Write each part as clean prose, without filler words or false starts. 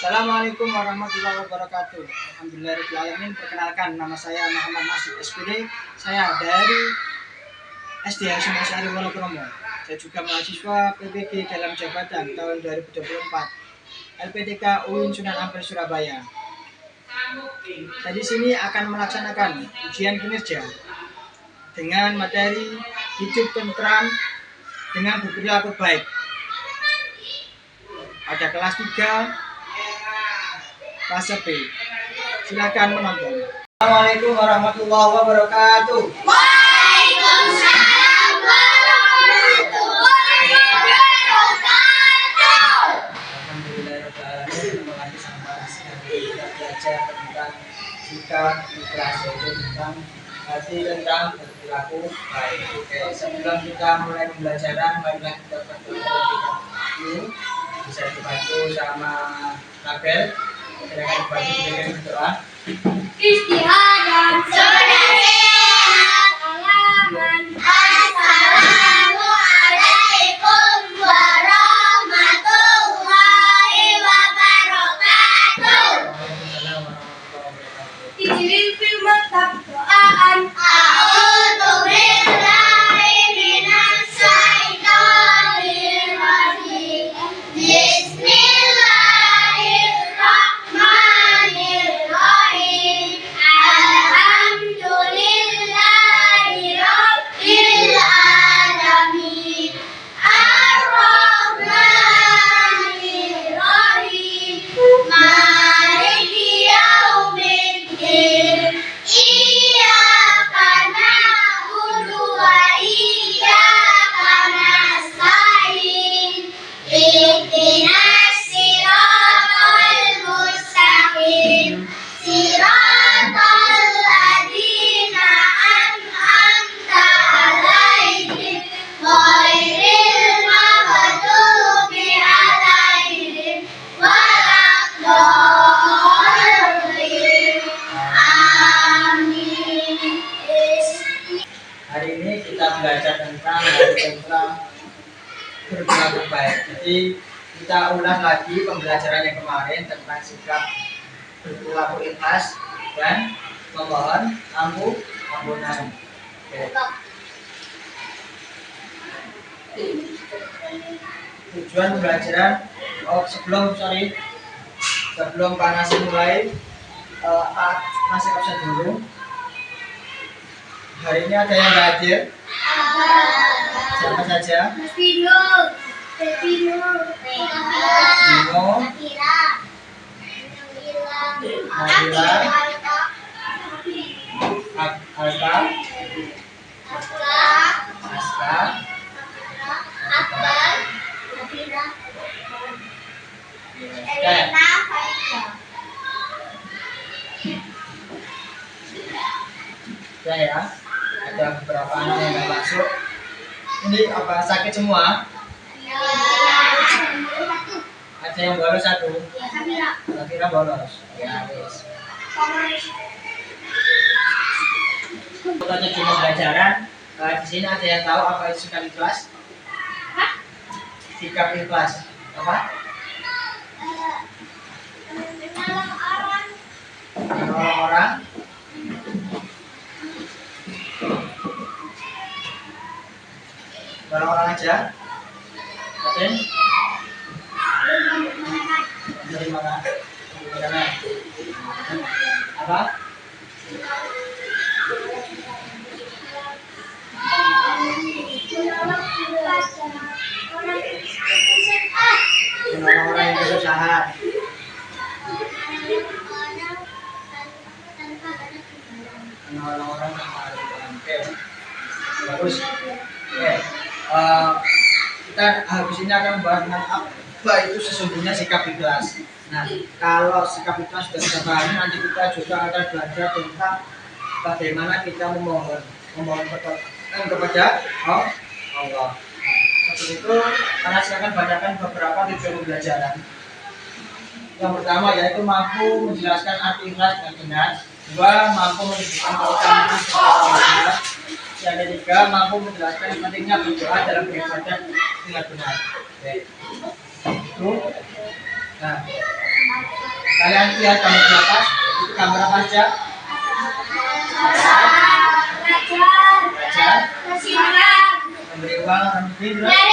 Assalamualaikum warahmatullahi wabarakatuh. Alhamdulillahirrahmanirrahim. Perkenalkan, nama saya Muhammad Nasib SPD. Saya dari SD Hasyim Asy'ari Wonokromo. Saya juga mahasiswa PPG dalam jabatan tahun 2024 LPTK UIN Sunan Ampel Surabaya. Saya di sini akan melaksanakan ujian kinerja dengan materi hidup tentram dengan berperilaku baik pada kelas 3 fase B. Silakan menonton. Assalamualaikum warahmatullahi wabarakatuh. Waalaikumsalam warahmatullahi wabarakatuh. Alhamdulillahirrahmanirrahim. Terima kasih sama kita belajar tentang sikap ikhlas, yaitu tentang hati tentang berperilaku baik. Oke, sebelum kita mulai pembelajaran, marilah kita berdoa dulu. Bisa dibantu sama Nabel. Silakan dibantu dengan berdoa. Istihadan salaman. Assalamualaikum warahmatullahi wabarakatuh. Waalaikumsalam warahmatullahi wabarakatuh. Ijril fil maktab doaan. A'udzu billahi minas syaitonir rajim. Bismillahirrahmanirrahim. Alhamdulillahi rabbil alamin. Ar-Rahmanir Rahim. Maliki yaumiddin. Iyyaka na'budu wa iyyaka nasta'in. Ihdinas siratal mustaqim. Siratal ladzina an'amta 'alaihim ghairil maghdubi 'alaihim waladdallin. Amin. Hari ini kita belajar tentang berperilaku baik. Jadi kita ulas lagi pembelajaran yang kemarin tentang sikap berperilaku ikhlas dan memohon ampunan. Tujuan pembelajaran sebelum panas mulai, masih absen dulu. Hari ini ada yang nggak hadir? Siapa saja? Bino, Nabila, Alka, Aska, ya. Ada beberapa anak yang nggak masuk. Ini apa, sakit semua? Ada yang bolos satu. Kira bolos. Ya, wis. Untuk tujuan pembelajaran, di sini ada yang tahu apa itu sikap ikhlas? Sikap ikhlas apa? Menolong orang. Orang aja. Oke. Dari mana? Apa? Menolong orang yang kesusahan. Menolong orang yang kesusahan. Oke. Bagus. Oke. Kita habis ini akan membahas tentang apa itu sesungguhnya sikap ikhlas. Nah, kalau sikap ikhlas sudah kita pahami, nanti kita juga akan belajar tentang bagaimana kita memohon pertolongan kepada Allah. Seperti itu, karena silakan bacakan beberapa tujuan pembelajaran. Yang pertama yaitu mampu menjelaskan arti ikhlas dengan benar. Dua, mampu menunjukkan keutamaan kepada Allah. Yang ketiga, mampu menjelaskan pentingnya berdoa dalam beribadah dengan benar. Itu. Nah, Kalian lihat gambar di atas, itu gambar apa aja? Belajar, memberi uang, memberi berebut.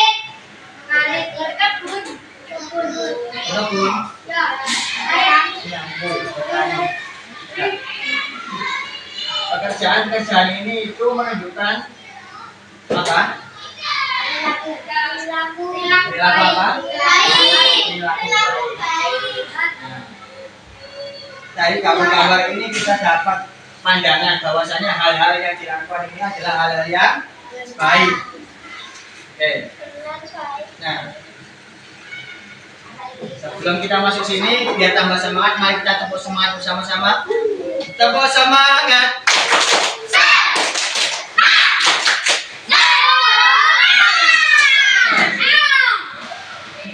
Ya, bertani. Pekerjaan ini itu menunjukkan apa? Perilaku apa? Perilaku baik. Dari gambar-gambar ini kita dapat pandangan bahwasanya hal-hal yang dilakukan ini adalah hal-hal yang baik. Oke. Nah, sebelum kita masuk sini, biar tambah semangat, mari kita tepuk semangat bersama-sama. Tepuk semangat.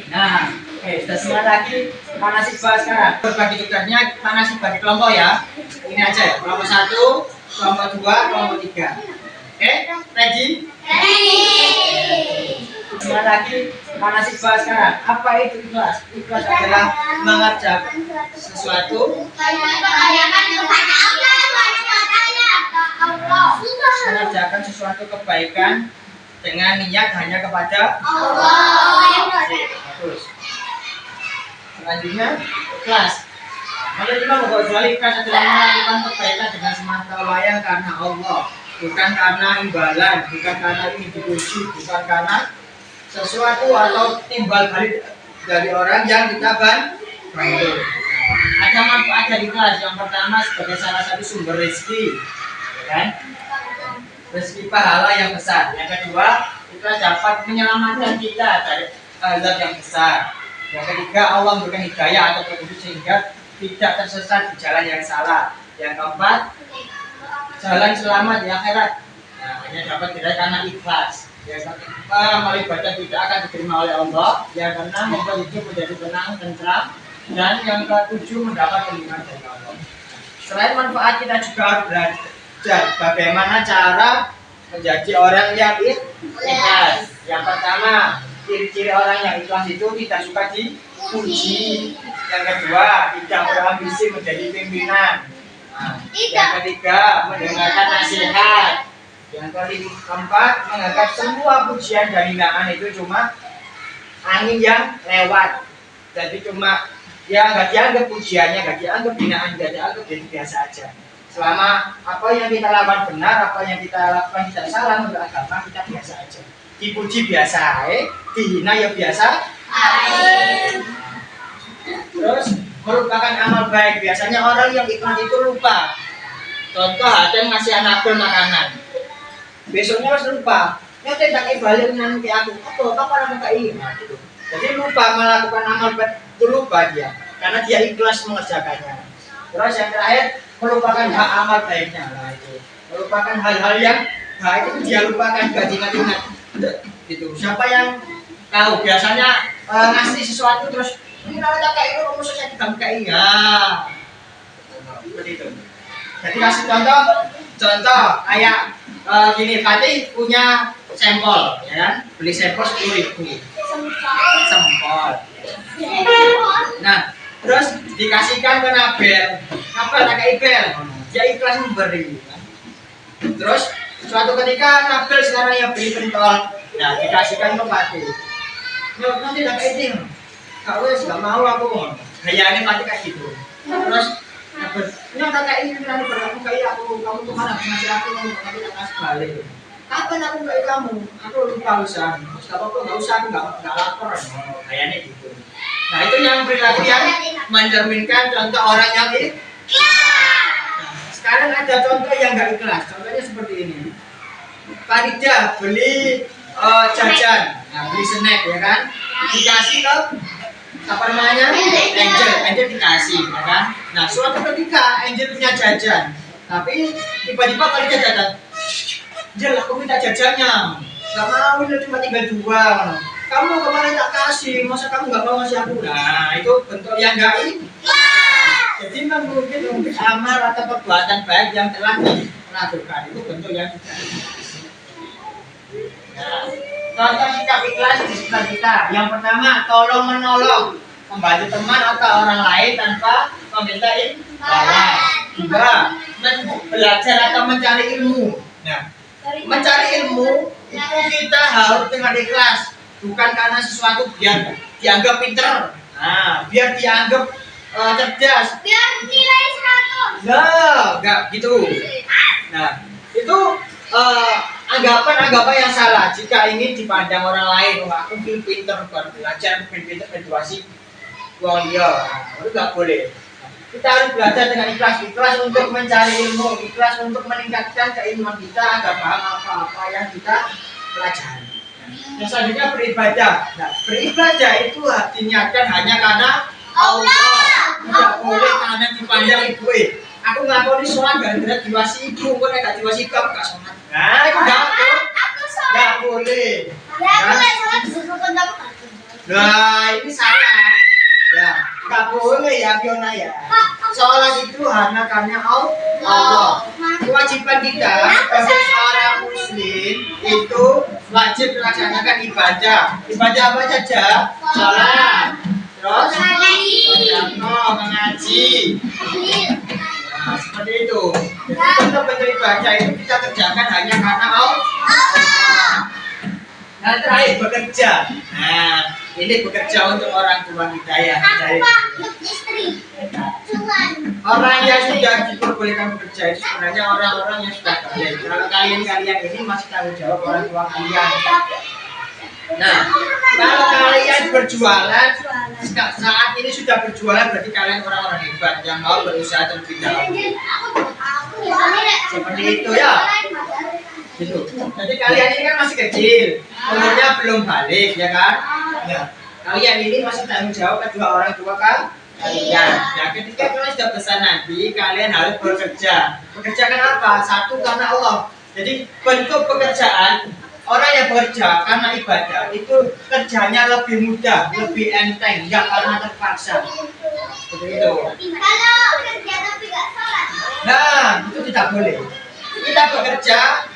Nah, oke, sudah semangat lagi. Mana sih bahas sekarang? Berbagi tugasnya, mana sih bagi kelompok ya? Ini aja ya, kelompok 1, kelompok 2, kelompok 3. Oke, ready? Semangat lagi. Mana sih bahas sekarang? Apa itu ikhlas? Ikhlas adalah mengerjakan sesuatu, mengerjakan sesuatu kebaikan dengan niat hanya kepada Allah. Bagus. Selanjutnya, ikhlas. Menurut Imam Ghazali, ikhlas adalah melakukan kebaikan dengan semata wayang karena Allah, bukan karena imbalan, bukan karena ingin dipuji, bukan karena sesuatu atau timbal balik dari orang yang kita bantu. Ada manfaat dari ikhlas. Yang pertama, sebagai salah satu sumber rezeki, ya kan? Rezeki pahala yang besar. Yang kedua, ikhlas dapat menyelamatkan kita dari azab yang besar. Yang ketiga, Allah memberikan hidayah atau petunjuk sehingga tidak tersesat di jalan yang salah. Yang keempat, jalan selamat di akhirat. Nah, hanya dapat diraih karena ikhlas. Yang kelima, amal ibadah tidak akan diterima oleh Allah. Yang keenam, membuat hidup menjadi tenang, tentram. Dan yang ketujuh, mendapat perlindungan dari Allah. Selain manfaat, kita juga harus belajar bagaimana cara menjadi orang yang ikhlas. Yang pertama, ciri-ciri orang yang ikhlas itu tidak suka dipuji. Yang kedua, tidak berambisi menjadi pimpinan. Nah, yang ketiga, mendengarkan nasihat. Yang keempat, menganggap semua pujian dan hinaan itu cuma angin yang lewat. Jadi cuma ya nggak dianggap pujiannya, nggak dianggap hinaan, nggak dianggap, jadi biasa aja. Selama apa yang kita lakukan benar, apa yang kita lakukan tidak salah menurut agama, kita biasa aja. Dipuji biasa, dihina ya biasa. Terus merupakan amal baik. Biasanya orang yang ikhlas itu lupa. Contoh, ada yang ngasih anakul makanan, besoknya harus lupa. Ya tidak balik nanti aku. Kapan aku kayak nah, gitu. Jadi lupa melakukan amal baik itu, lupa dia karena dia ikhlas mengerjakannya. Terus yang terakhir, melupakan hak amal baiknya. Nah, itu merupakan hal-hal yang baik itu dia lupakan, gak diingat-ingat. Gitu. Siapa yang tahu biasanya ngasih sesuatu terus ini kalau kayak itu rumus saya tidak kayak ya. Seperti itu. Jadi kasih contoh kayak gini, Fatih punya sampel, ya kan? Beli sampel 10.000. Sampel. Nah, terus dikasihkan ke Nabel. Nabel tak kayak Ibel. Dia ikhlas memberi. Terus suatu ketika Nabel sekarang yang beli pentol. Nah, dikasihkan ke Fatih. Nanti tak kayak ini. Kau nggak mau aku. Gayanya Fatih kayak gitu. Terus ini tak kayak ini nanti berlaku kayak aku. Kamu tuh mana ngasih aku nanti tak kasih balik. Kapan aku kayak kamu? Aku lupa usaha. Terus apa-apa nggak usah, aku nggak lapor. Kayaknya gitu. Nah, itu yang perilaku yang mencerminkan contoh orang yang ikhlas. Nah, sekarang ada contoh yang nggak ikhlas. Contohnya seperti ini. Farida beli jajan, nah, beli snack ya kan, dikasih ke apa namanya, Angel dikasih, ya kan. Nah, suatu ketika Angel punya jajan, tapi tiba-tiba Farida datang, Angel aku minta jajannya, nggak mau, ini cuma tinggal 2. Kamu kemarin tak kasih, masa kamu nggak mau ngasih aku? Nah, itu bentuk yang nggak ikhlas. Jadi mungkin amal atau perbuatan baik yang telah dilakukan itu bentuk yang tidak ikhlas. Nah, contoh sikap ikhlas di sekitar kita. Yang pertama, tolong menolong. membantu teman atau orang lain tanpa meminta imbalan. Dua, belajar atau mencari ilmu. Nah, mencari ilmu itu kita harus dengan ikhlas, bukan karena sesuatu biar dianggap pinter, nah, biar dianggap cerdas. Biar nilai 100. Nah, enggak gitu. Nah, itu anggapan-anggapan yang salah jika ingin dipandang orang lain. Wah, aku pinter, baru belajar, pinter, edukasi. Wah, iya, itu nggak boleh. Kita harus belajar dengan ikhlas untuk mencari ilmu, ikhlas untuk meningkatkan keilmuan kita agar paham apa-apa yang kita pelajari. Yang selanjutnya beribadah. Nah, beribadah itu diniatkan hanya karena Allah. Tidak boleh karena dipandang ibu. Aku ngakoni sholat gara-gara diwasi ibu, kok nek diwasi kamu gak sholat. Nah, itu nggak boleh. Ya, aku nggak sholat disuruh kamu. Nah, ini salah. Ya, nggak boleh ya, Fiona ya. Sholat itu hanya karena Allah. Kewajiban kita sebagai seorang muslim itu wajib melaksanakan ibadah. Ibadah apa saja? Sholat, terus mengaji. Nah, seperti itu. Jadi untuk beribadah itu kita kerjakan hanya karena Allah. Nah, terakhir bekerja. Nah, ini bekerja untuk orang tua kita ya. Istri. Orang yang sudah diperbolehkan bekerja itu sebenarnya orang-orang yang sudah kaya. Kalau kalian ini masih tanggung jawab orang tua kalian. Nah, kalau kalian berjualan, saat ini sudah berjualan berarti kalian orang-orang hebat yang mau berusaha terlebih dahulu. Seperti itu ya. Gitu. Jadi kalian ini kan masih kecil, umurnya belum balik ya kan? Ya. Kalian ini masih tanggung jawab kedua orang tua kalian. Nah, ketika kalian sudah besar nanti, kalian harus bekerja. Bekerja kenapa? Satu, karena Allah. Jadi bentuk pekerjaan orang yang bekerja karena ibadah itu kerjanya lebih mudah, lebih enteng, nggak karena terpaksa. Seperti itu. Kalau kerja tapi nggak sholat. Nah, itu tidak boleh. Kita bekerja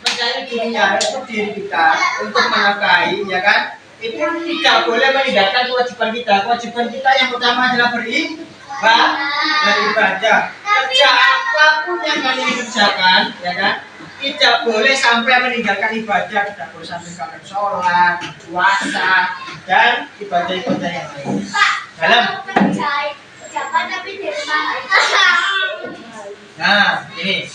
mencari dunia untuk diri kita, untuk menafkahi, ya kan? Itu tidak boleh meninggalkan kewajiban kita. Kewajiban kita yang utama adalah beribadah. Kerja apapun yang kalian kerjakan, ya kan? Tidak boleh sampai meninggalkan ibadah. Tidak boleh sampai kalian sholat, puasa, dan ibadah-ibadah yang lain. Dalam. Tapi di rumah. Nah, ini.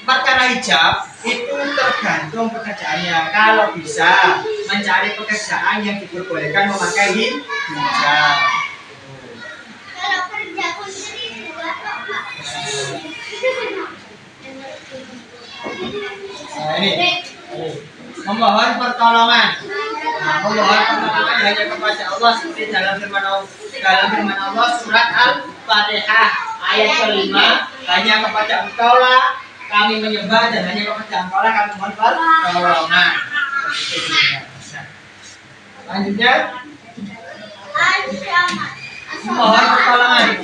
Perkara hijab itu tergantung pekerjaannya. Kalau bisa mencari pekerjaan yang diperbolehkan memakai hijab. Kalau kerja pun sendiri juga kok. Nah, ini memohon pertolongan. Nah, memohon pertolongan hanya kepada Allah seperti dalam firman Allah surat Al-Fatihah ayat kelima, hanya kepada Engkaulah kami menyembah dan hanya kepada Engkaulah kami mohon pertolongan. Selanjutnya mohon pertolongan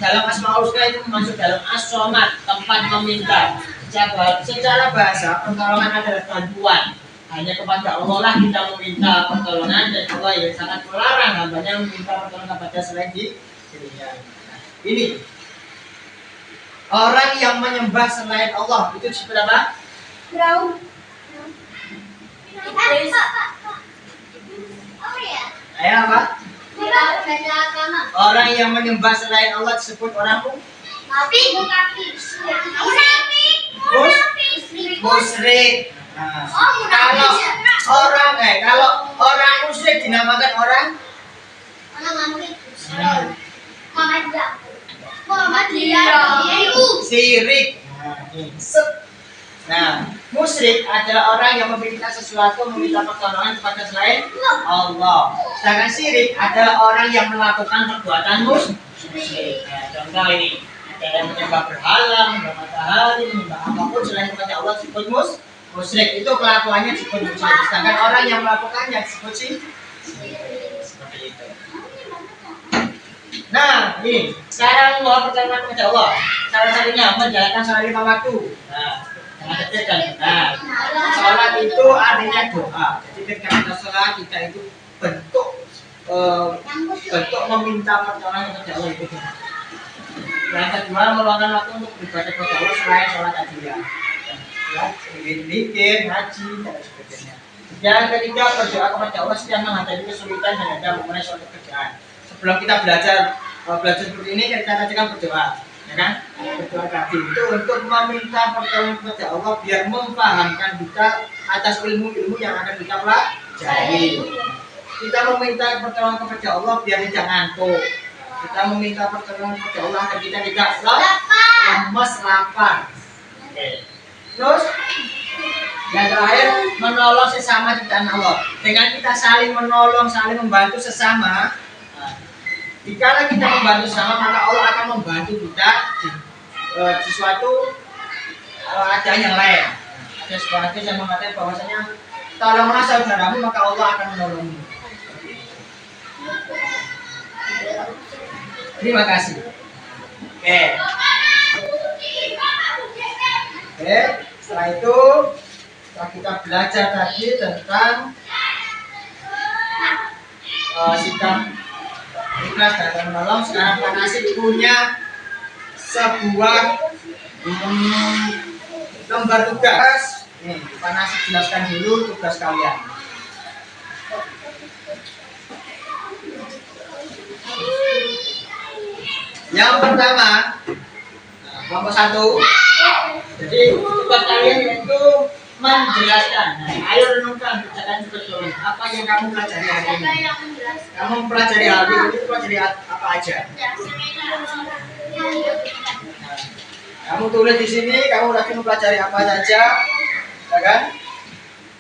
dalam Asmaul Husna itu masuk dalam as-somad, tempat meminta. Secara bahasa pertolongan adalah bantuan. Hanya kepada Allah lah kita meminta pertolongan, dan Allah yang sangat melarang hambanya meminta pertolongan kepada selain dirinya. Ini orang yang menyembah selain Allah itu disebut apa? Apa ya? Ayo apa? Beda agama. Orang yang menyembah selain Allah disebut orang musyrik. Nah, kalau orang musyrik dinamakan orang sirik. Nah, musyrik adalah orang yang meminta sesuatu, meminta pertolongan kepada selain Allah. Sedangkan syirik adalah orang yang melakukan perbuatan musyrik. Nah, contoh ini, ada yang menyembah berhala, menyembah matahari, menyembah apapun selain kepada Allah disebut musyrik. Itu kelakuannya disebut musyrik. Sedangkan orang yang melakukannya disebut syirik. Seperti itu. Nah, ini sekarang mohon pertolongan kepada Allah. Salah satunya menjalankan sholat 5 waktu. Nah, sholat itu artinya doa. Jadi ketika kita sholat kita itu bentuk bentuk meminta pertolongan kepada Allah itu. Yang kedua, meluangkan waktu untuk beribadah kepada Allah selain sholat hadiah, ya, zikir, haji dan sebagainya. Yang ketiga, berdoa kepada Allah setiap menghadapi kesulitan dan ada mengenai suatu pekerjaan. Sebelum kita belajar seperti ini, kita kan berdoa, ya kan? Berdoa tadi itu untuk meminta pertolongan kepada Allah biar memfahamkan kita atas ilmu-ilmu yang akan kita pelajari. Kita meminta pertolongan kepada Allah biar tidak ngantuk. Kita meminta pertolongan kepada Allah agar kita tidak lemas lapar. Oke. Terus yang terakhir, menolong sesama ciptaan Allah. Dengan kita saling menolong, saling membantu sesama. Jika kita membantu sesama, maka Allah akan membantu kita di sesuatu adaan yang lain. Ada sebuah hadis yang mengatakan bahwasanya tolonglah saudaramu maka Allah akan menolongmu. Terima kasih. Oke. Setelah itu kita belajar tadi tentang sikap ikhlas dan menolong. Sekarang Pak Nasib punya sebuah lembar tugas. Nih, Pak Nasib jelaskan dulu tugas kalian. Yang pertama, kelompok 1. Jadi tugas kalian yaitu menjelaskan. Nah, ayo renungkan, bacakan betul apa yang kamu pelajari hari ini. Kamu pelajari hari ini, pelajari apa aja? Kamu tulis di sini, kamu lagi mempelajari apa saja, ya kan?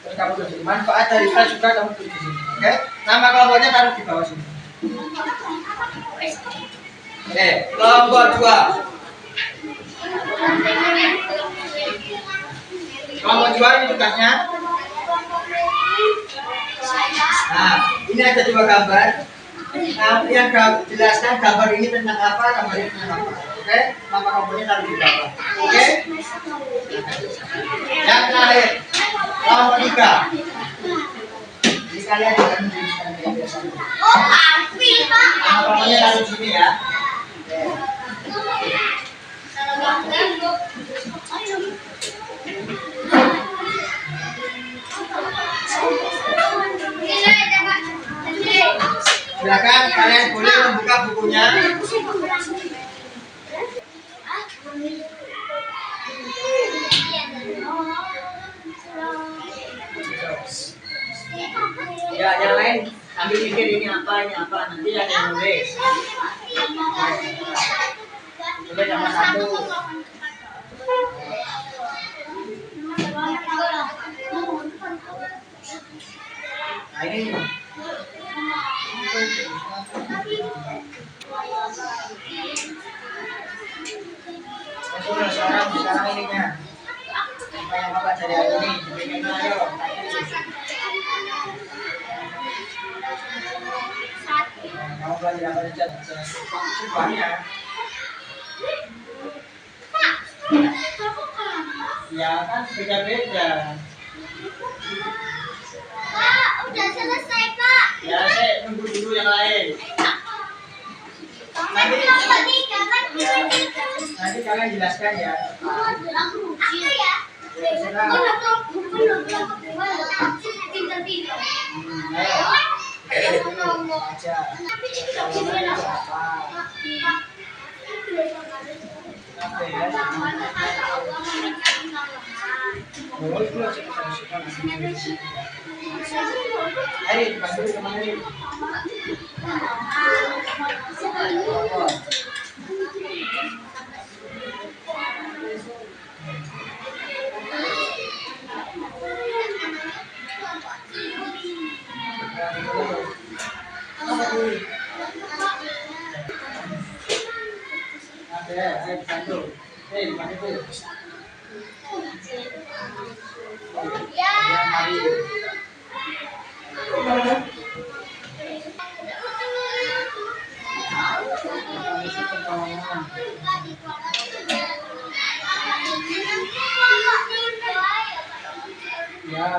Terus kamu tulis manfaat dari kelas juga kamu tulis di sini, oke? Nama kelompoknya taruh di bawah sini. Oke, kelompok 2. Kelompok 2 ini tugasnya. Nah, ini ada 2 gambar. Nah, yang jelaskan gambar ini tentang apa, gambar ini tentang apa. Oke, nama kelompoknya taruh di bawah. Oke. Yang terakhir, kelompok 3. Ini kalian akan menuliskan yang biasa. Nama kelompoknya taruh di sini ya. Silakan kalian boleh membuka bukunya. Ya, yang lain ambil pikir ini apa, nanti ada yang nulis. Coba sama 1. Nah, ini. Sekarang ininya. Apa yang Bapak cari hari ini? Bikin ayo. Kamu belajar apa saja? Banyak. Ya kan beda-beda. Pak, udah selesai, Pak. Ya, saya tunggu dulu yang lain. Nanti kalian jelaskan ya. Ayo, bantu kemana nih? Ayo bantu. Bantu. Ya, mari. Ya.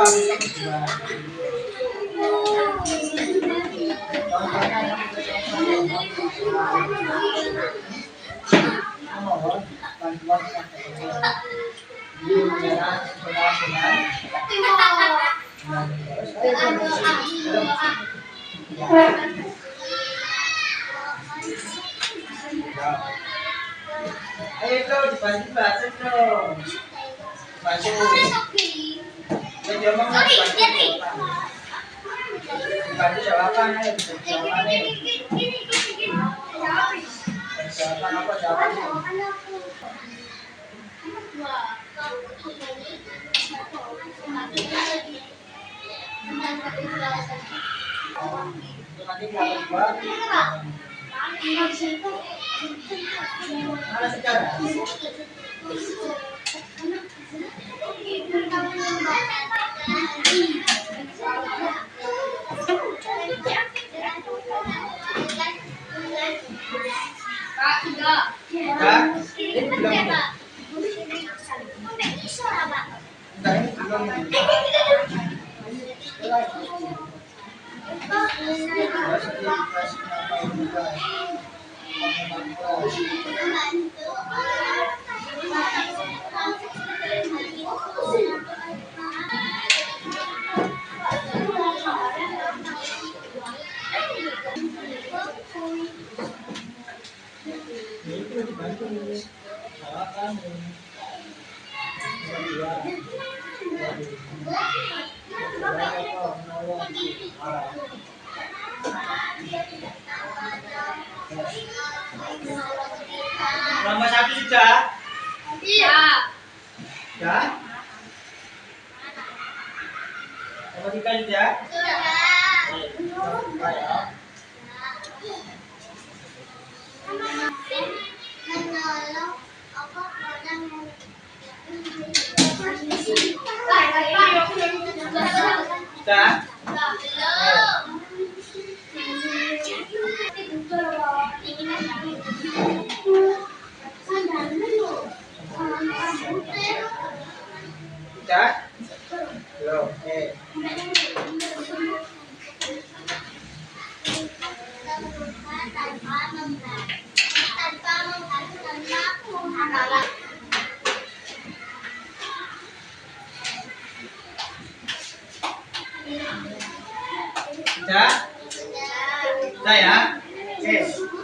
bisa coba. Contohnya mohon bantuan di negara internasional. Ayo itu dibantu bahasa dong. Bantu. Ya jangan bantu jawaban ayo jawabannya. Jawaban apa jawabannya? Nanti kalau buat mana sekarang? Nomor 1 sudah? Iya. Ya? Nomor 3 sudah? Sudah. Menolong apa orang Sudah? Sudah? Belum. Oke. Sudah? Sudah ya? Oke.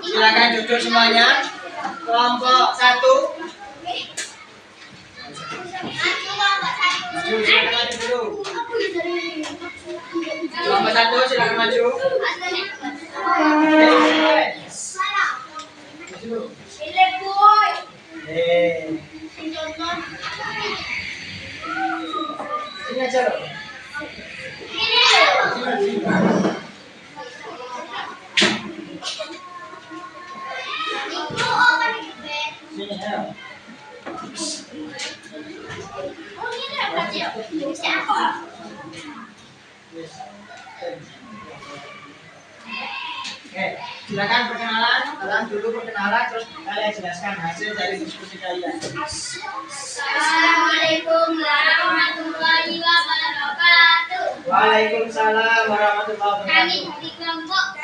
Silakan duduk semuanya. Kelompok 1. Maju, silakan maju dulu. Kelompok 1 silakan maju. Sini aja loh. Sini ayo. Oke, silakan perkenalan, kalian dulu perkenalan terus kalian jelaskan hasil dari diskusi kalian. Assalamualaikum warahmatullahi wabarakatuh. Waalaikumsalam warahmatullahi Kami wabarakatuh. dari kelompok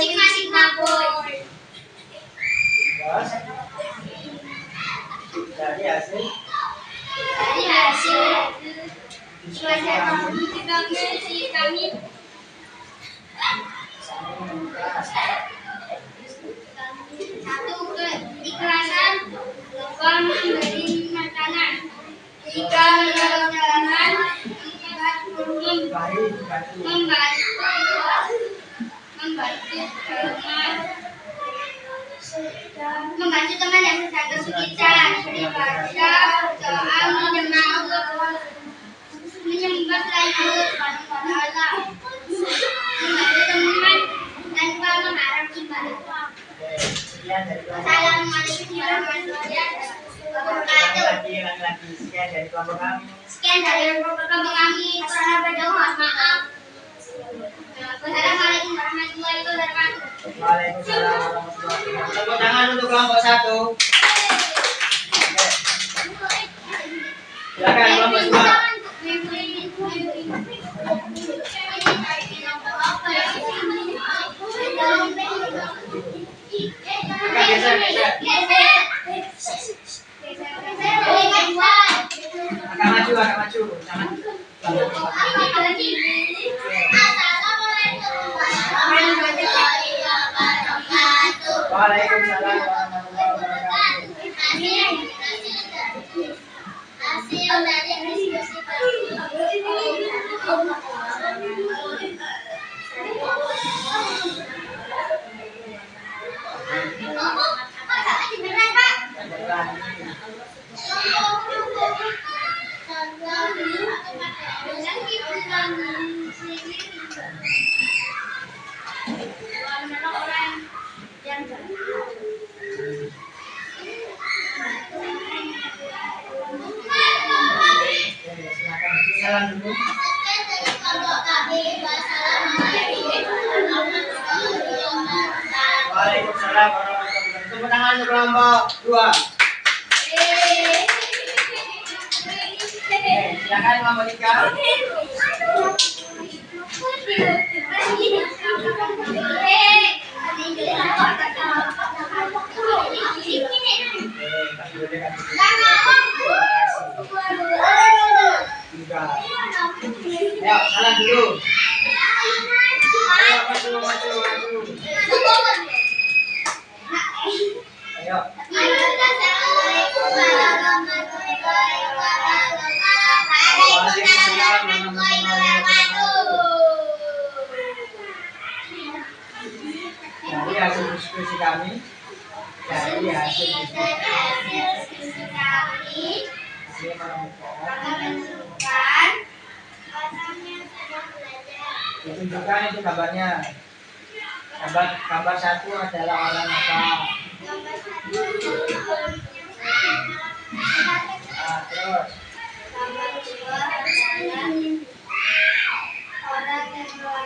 Sigma Sigma Boy. Bos. Dari hasil Dari hasil diskusi kami satu keikhlasan, dua memberi makanan, tiga menjalankan, empat membantu teman yang sedang kesulitan, beribadah, doa, menyembah Allah, menyembah selain Allah Subhanahu wa Ta'ala, membantu teman tanpa mengharap ibadah. sekian dari kelompok. Assalamualaikum warahmatullahi wabarakatuh. Lagi sekian dari kelompok kami. Sekian dari kelompok kami. Mohon maaf. Wassalamualaikum warahmatullahi wabarakatuh. Waalaikumsalam warahmatullahi wabarakatuh. Tepuk tangan untuk kelompok 1. Silakan kelompok 2. hasil dari diskusi Jalan dulu. Waalaikumsalam warahmatullahi wabarakatuh. Tepuk tangan untuk kelompok 2. Silakan kelompok 3. Ayo, salah dulu. Ayo, maju. Ayo. Dari hasil diskusi kami, saya menemukan ditunjukkan itu gambarnya. Gambar 1 adalah orang apa? Terus gambar 2 adalah orang yang belajar.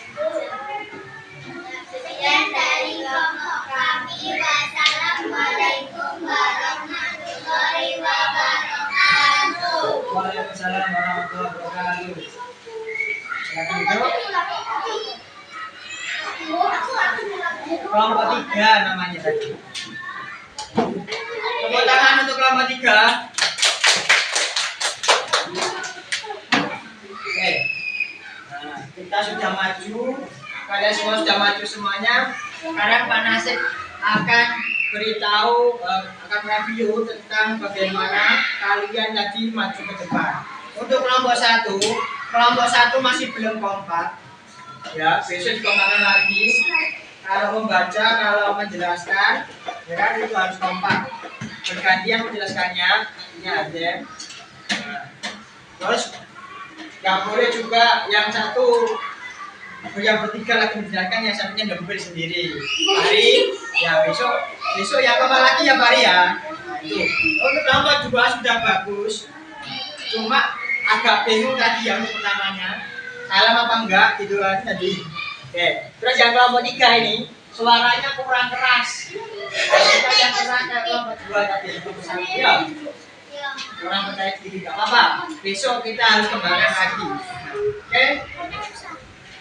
terus Sekian dari kelompok kami. Wassalamualaikum warahmatullahi wabarakatuh. Waalaikumsalam warahmatullahi wabarakatuh. Silakan duduk. Kelompok 3 namanya tadi. Tepuk tangan untuk kelompok 3. Oke. Nah, kita sudah maju. Kalian semua sudah maju semuanya. Sekarang Pak Nasib akan beritahu, akan review tentang bagaimana kalian tadi maju ke depan. Untuk kelompok 1 masih belum kompak. Ya, besok dikompakkan lagi. Kalau membaca, kalau menjelaskan, ya kan itu harus kompak. Bergantian menjelaskannya, ini ada. Nah, terus nggak boleh juga yang satu, yang bertiga lagi menjelaskan, yang satunya ngambil sendiri. Hari, ya besok yang kompak lagi ya Pak ya. Nah, itu. Untuk kelompok 2 sudah bagus. Cuma agak bingung tadi yang pertamanya. Salah apa enggak gitu kan tadi. Oke, terus yang kelompok 3 ini suaranya kurang keras. Kalau kita yang keras yang kelompok 2 tadi itu ya. Kurang percaya diri enggak apa-apa. Besok kita harus kembangkan lagi. Oke.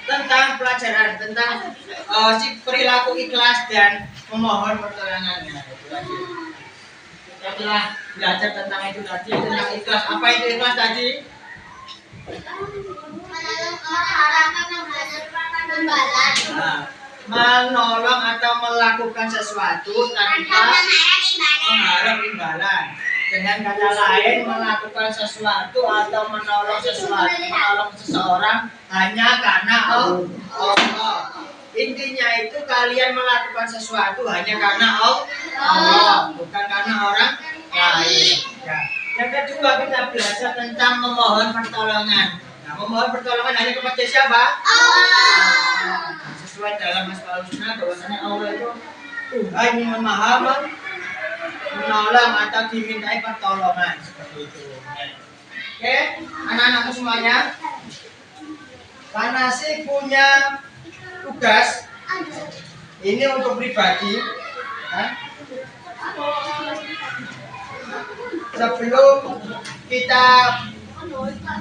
Tentang pelajaran tentang perilaku ikhlas dan memohon pertolongannya itu lagi. Kita telah belajar tentang itu tadi, tentang ikhlas. Apa itu ikhlas tadi? Nah, menolong atau melakukan sesuatu tanpa mengharap imbalan. Dengan kata lain, melakukan sesuatu atau menolong seseorang hanya karena Allah. Intinya itu kalian melakukan sesuatu hanya karena Allah, bukan karena orang lain. Ya. Yang kedua kita belajar tentang memohon pertolongan. Nah, memohon pertolongan hanya kepada siapa? Allah. Sesuai dalam Asmaul Husna bahwasanya Allah itu Tuhan yang Maha menolong atau dimintai pertolongan seperti itu. Oke, anak-anakku semuanya, Pak Nasib punya tugas ini untuk pribadi. Sebelum kita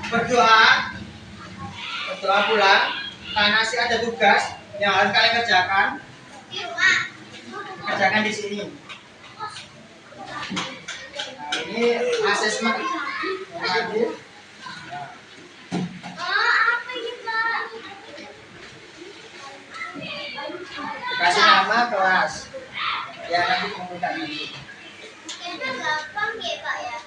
berdoa pulang, Tanasi ada tugas yang harus kalian kerjakan. Kerjakan di sini. Nah, ini asesmen yang hadir. Kasih nama kelas. Ya nanti komunikasi nanti. Kayaknya gampang ya Pak ya.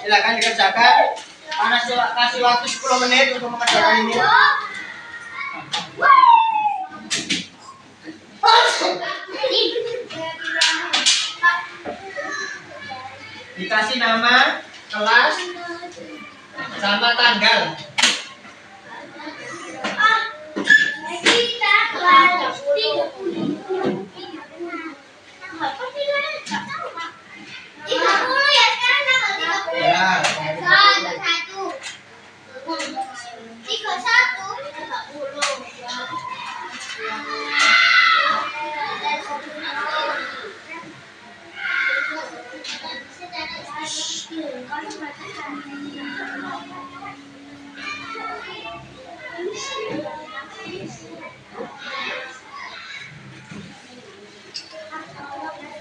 Silakan dikerjakan. Panas kasih waktu 10 menit untuk mengerjakan ini. Dikasih nama, kelas, sama tanggal. Ya,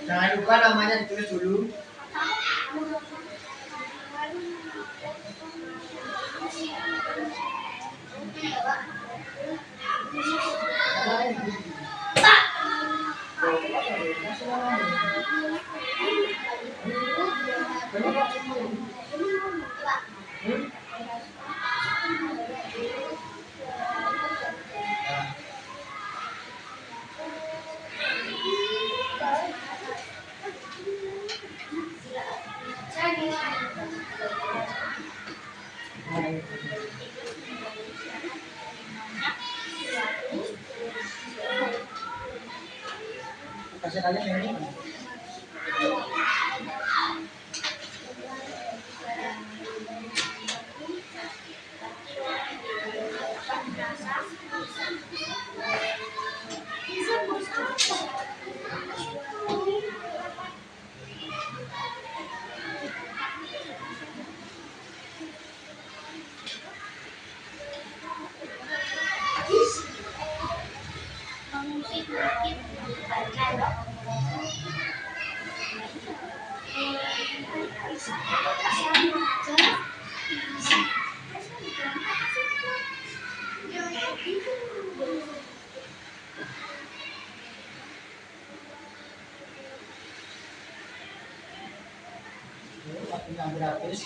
jangan lupa namanya ditulis dulu. Kasih kalian yang ini. Waktunya hampir habis.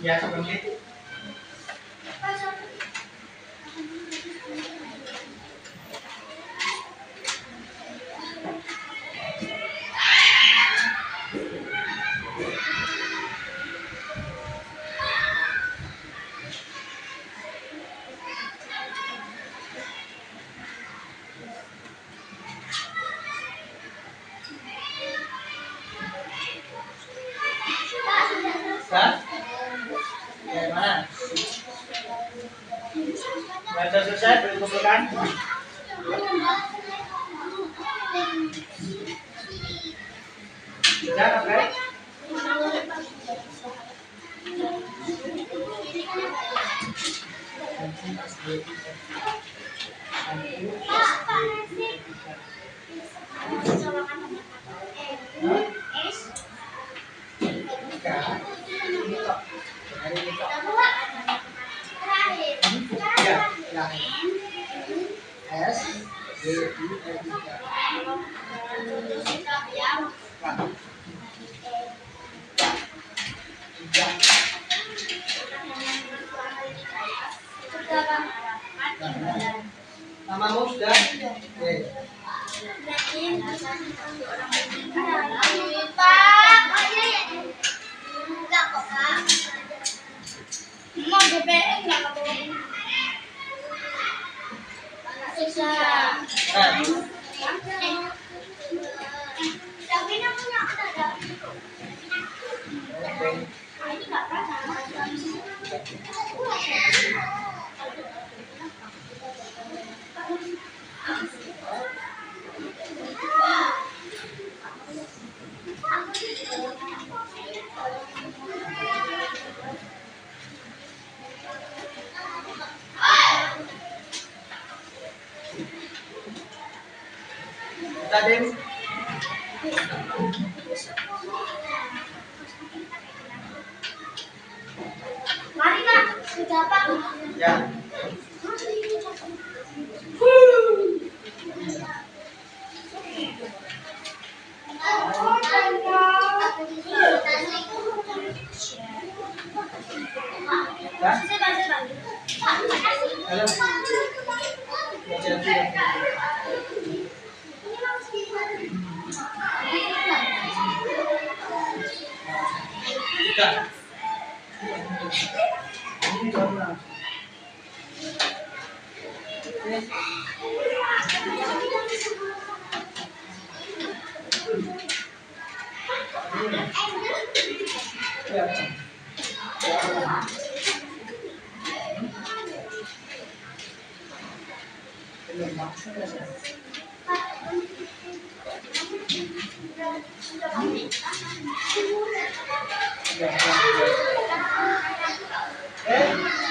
Ya, 1 menit. Kan? Dari mana? Sudah selesai, dikumpulkan. Sudah, oke? S D I Namamu sudah? Oke. Mau BBM nggak kamu? Tapi aku nggak ada. Ini nggak pernah. Kita Dim. Mari Kak, sudah Pak. Ya. Ya. Halo. Baca dulu. Kita. Ini coba.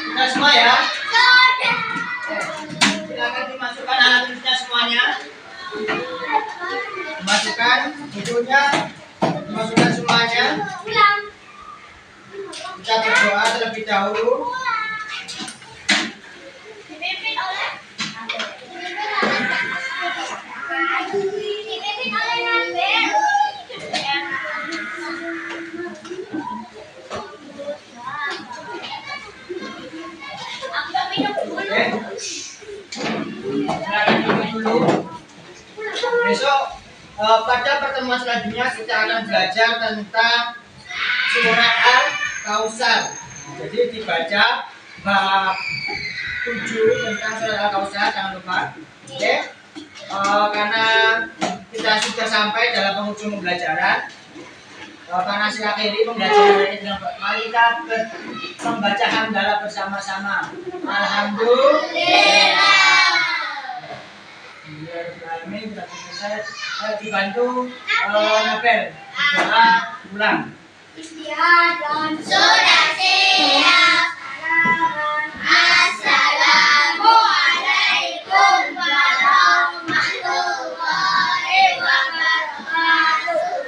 Kita semua ya. Silakan dimasukkan alat tulisnya semuanya. Dimasukkan bukunya, dimasukkan semuanya. Kita berdoa terlebih dahulu. Oke. Silakan duduk dulu. Besok pada pertemuan selanjutnya kita akan belajar tentang surat Al-Kausar. Jadi dibaca bab 7 tentang surat Al-Kausar, jangan lupa. Oke. Karena kita sudah sampai dalam penghujung pembelajaran, karena sila kiri pembelajaran ini dengan mari kita membaca hamdalah bersama-sama. Alhamdulillah. Bismillahirrahmanirrahim. Kita selesai. Dibantu Nabel doa ulang. Istirahat sudah siap. Assalamualaikum warahmatullahi wabarakatuh.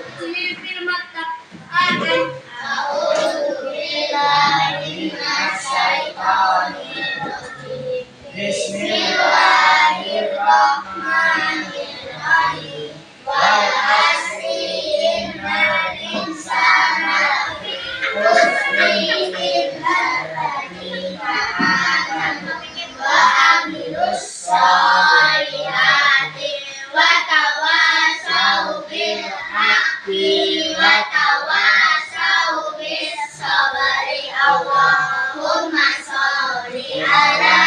Bismillahirrahmanirrahim. Wal asri innal insana lafi khusr illa alladziina aamanu wa amilus sholihati wa tawassaw bil haqqi wa tawassaw bis sabri. Allahumma sholli ala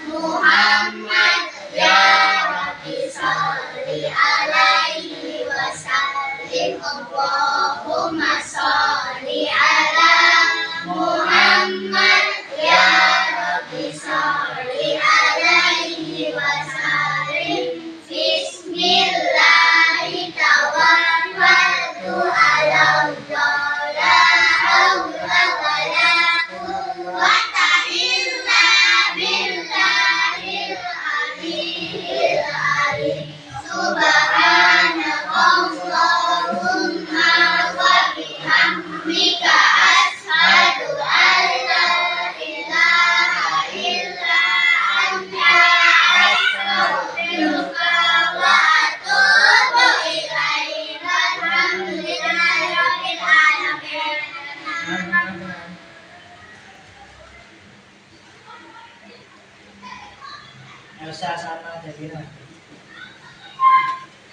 Muhammad ya Rabbi sholli alaihi wa sallim. Allahumma sholli ala Muhammad ya Rabbi sholli alaihi wa sallim. Bismillahi tawakkaltu ala Allah, la haula wa la quwwata illa billahil aliyyil azim. Subhanallahumma wa bihamdika asyhadu an la ilaha illa anta astaghfiruka wa atubu ilaik. Alhamdulillahi rabbil alamin. Elsa sama Devina.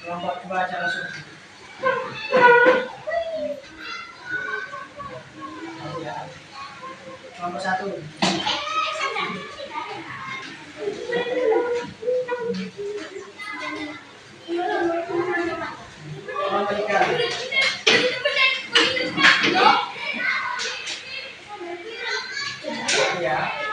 Kelompok 2 acara subuh. Kelompok 1. Kelompok 3. Ya.